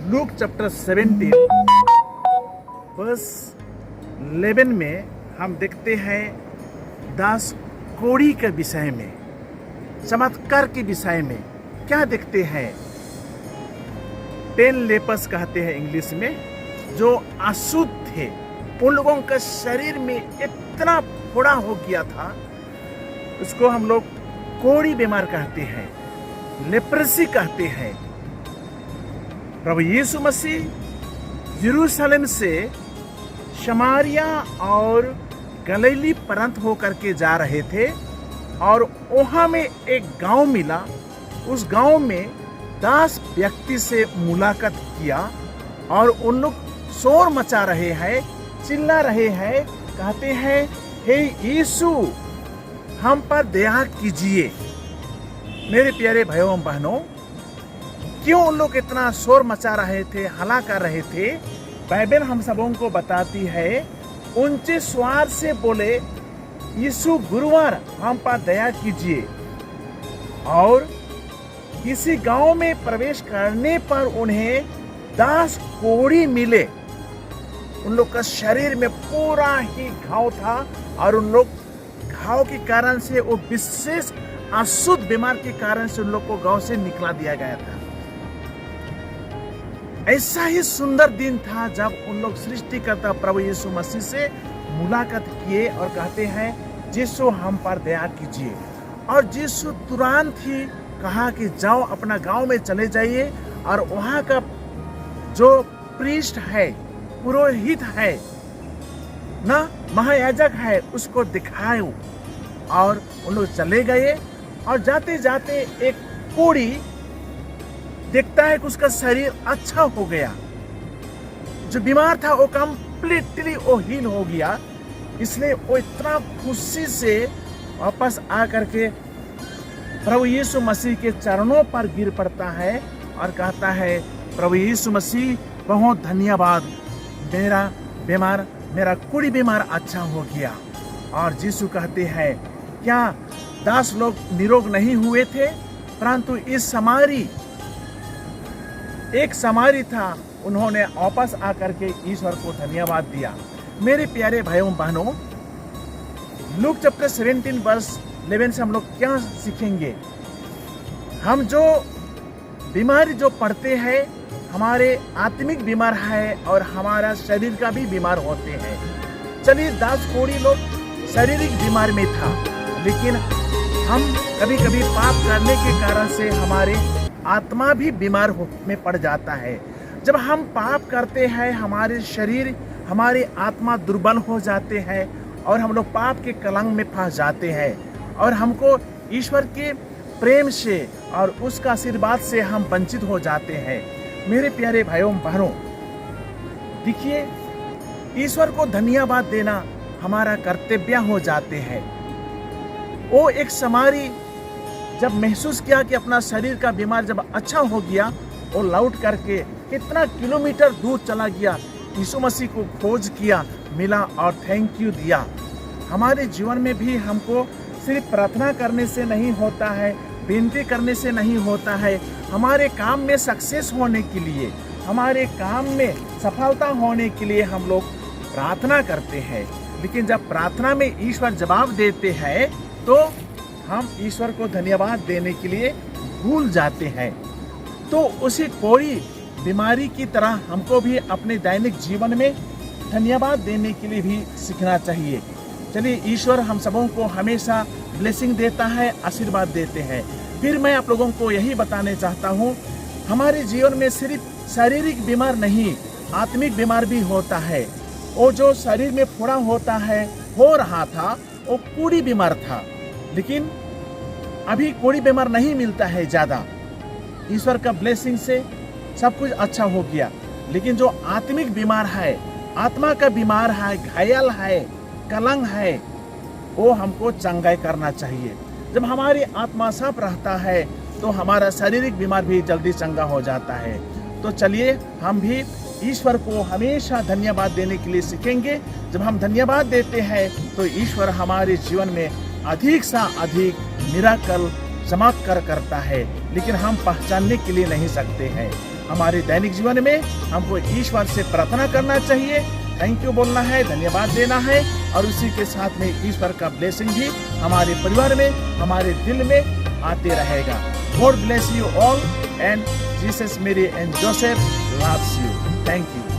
Luke chapter 17 verse 11 में हम देखते हैं दास कोड़ी के विषय में, चमत्कार के विषय में क्या देखते हैं। 10 लेपर्स कहते हैं इंग्लिश में, जो अशुद्ध थे। उन लोगों का शरीर में इतना फोड़ा हो गया था, उसको हम लोग कोड़ी बीमार कहते हैं, लेप्रेसी कहते हैं। प्रभु यीशु मसीह यरूशलेम से शमारिया और गलीली प्रांत होकर के जा रहे थे और वहाँ में एक गांव मिला। उस गांव में 10 व्यक्ति से मुलाकात किया और उन लोग शोर मचा रहे हैं, चिल्ला रहे हैं, कहते हैं, हे यीशु हम पर दया कीजिए। मेरे प्यारे भाइयों और बहनों, क्यों उन लोग इतना शोर मचा रहे थे, हल्ला कर रहे थे? बाइबल हम सबों को बताती है, ऊंचे स्वर से बोले, यीशु गुरुवार हम पर दया कीजिए। और किसी गांव में प्रवेश करने पर उन्हें 10 कोढ़ी मिले। उन लोग का शरीर में पूरा ही घाव था और उन लोग घाव के कारण से, वो विशेष अशुद्ध बीमार के कारण से उन लोग को गांव से निकला दिया गया था। ऐसा ही सुंदर दिन था जब उन लोग सृष्टिकर्ता प्रभु यीशु मसीह से मुलाकात किए और कहते हैं, यीशु हम पर दया कीजिए। और यीशु तुरंत ही कहा कि जाओ अपना गांव में चले जाइए और वहां का जो प्रीस्ट है, पुरोहित है ना, महायाजक है, उसको दिखाओ। और उन लोग चले गए और जाते जाते एक कोढ़ी देखता है कि उसका शरीर अच्छा हो गया। जो बीमार था वो कंप्लीटली वो हील हो गया। इसलिए वो इतना खुशी से वापस आकर के प्रभु यीशु मसीह के चरणों पर गिर पड़ता है और कहता है, प्रभु यीशु मसीह बहुत धन्यवाद, मेरा कोढ़ी बीमार अच्छा हो गया। और यीशु कहते हैं, क्या 10 लोग निरोग नहीं हुए थे? परंतु इस एक समारी था, उन्होंने वापस आकर के ईश्वर को धन्यवाद दिया। मेरे प्यारे भाइयों बहनों, लूक चैप्टर 17 वर्स 11 से हम लोग क्या सीखेंगे? हम जो बीमारी जो पड़ते हैं, हमारे आत्मिक बीमार है और हमारा शरीर का भी बीमार होते हैं। चलिए 10 कोढ़ी लोग शारीरिक बीमार में था, लेकिन हम कभी कभी पाप करने के कारण से हमारे आत्मा भी बीमार में पड़ जाता है। जब हम पाप करते हैं, हमारे शरीर, हमारी आत्मा दुर्बल हो जाते हैं और हम लोग पाप के कलंक में फंस जाते हैं और हमको ईश्वर के प्रेम से और उसका आशीर्वाद से हम वंचित हो जाते हैं। मेरे प्यारे भाइयों बहनों, देखिए, ईश्वर को धन्यवाद देना हमारा कर्तव्य हो जाते हैं। वो एक समारी जब महसूस किया कि अपना शरीर का बीमार जब अच्छा हो गया, वो लौट करके कितना किलोमीटर दूर चला गया, यीशु मसीह को खोज किया, मिला और थैंक यू दिया। हमारे जीवन में भी हमको सिर्फ प्रार्थना करने से नहीं होता है, विनती करने से नहीं होता है। हमारे काम में सक्सेस होने के लिए, हमारे काम में सफलता होने के लिए हम लोग प्रार्थना करते हैं, लेकिन जब प्रार्थना में ईश्वर जवाब देते हैं तो हम ईश्वर को धन्यवाद देने के लिए भूल जाते हैं। तो उसी कोढ़ी बीमारी की तरह हमको भी अपने दैनिक जीवन में धन्यवाद देने के लिए भी सीखना चाहिए। चलिए, ईश्वर हम सबों को हमेशा ब्लेसिंग देता है, आशीर्वाद देते हैं। फिर मैं आप लोगों को यही बताने चाहता हूँ, हमारे जीवन में सिर्फ शारीरिक बीमार नहीं, आत्मिक बीमार भी होता है। वो जो शरीर में फोड़ा होता है, हो रहा था, वो कोढ़ी बीमार था, लेकिन अभी कोढ़ी बीमार नहीं मिलता है ज़्यादा। ईश्वर का ब्लेसिंग से सब कुछ अच्छा हो गया। लेकिन जो आत्मिक बीमार है, आत्मा का बीमार है, घायल है, कलंक है, वो हमको चंगाई करना चाहिए। जब हमारी आत्मा साफ रहता है तो हमारा शारीरिक बीमार भी जल्दी चंगा हो जाता है। तो चलिए, हम भी ईश्वर को हमेशा धन्यवाद देने के लिए सीखेंगे। जब हम धन्यवाद देते हैं तो ईश्वर हमारे जीवन में अधिक सा अधिक मिराकल चमत्कार करता है। लेकिन हम पहचानने के लिए नहीं सकते हैं। हमारे दैनिक जीवन में हमको ईश्वर से प्रार्थना करना चाहिए, थैंक यू बोलना है, धन्यवाद देना है, और उसी के साथ में ईश्वर का ब्लेसिंग भी हमारे परिवार में, हमारे दिल में आते रहेगा। God bless you all and Jesus Mary and Joseph loves you. Thank you.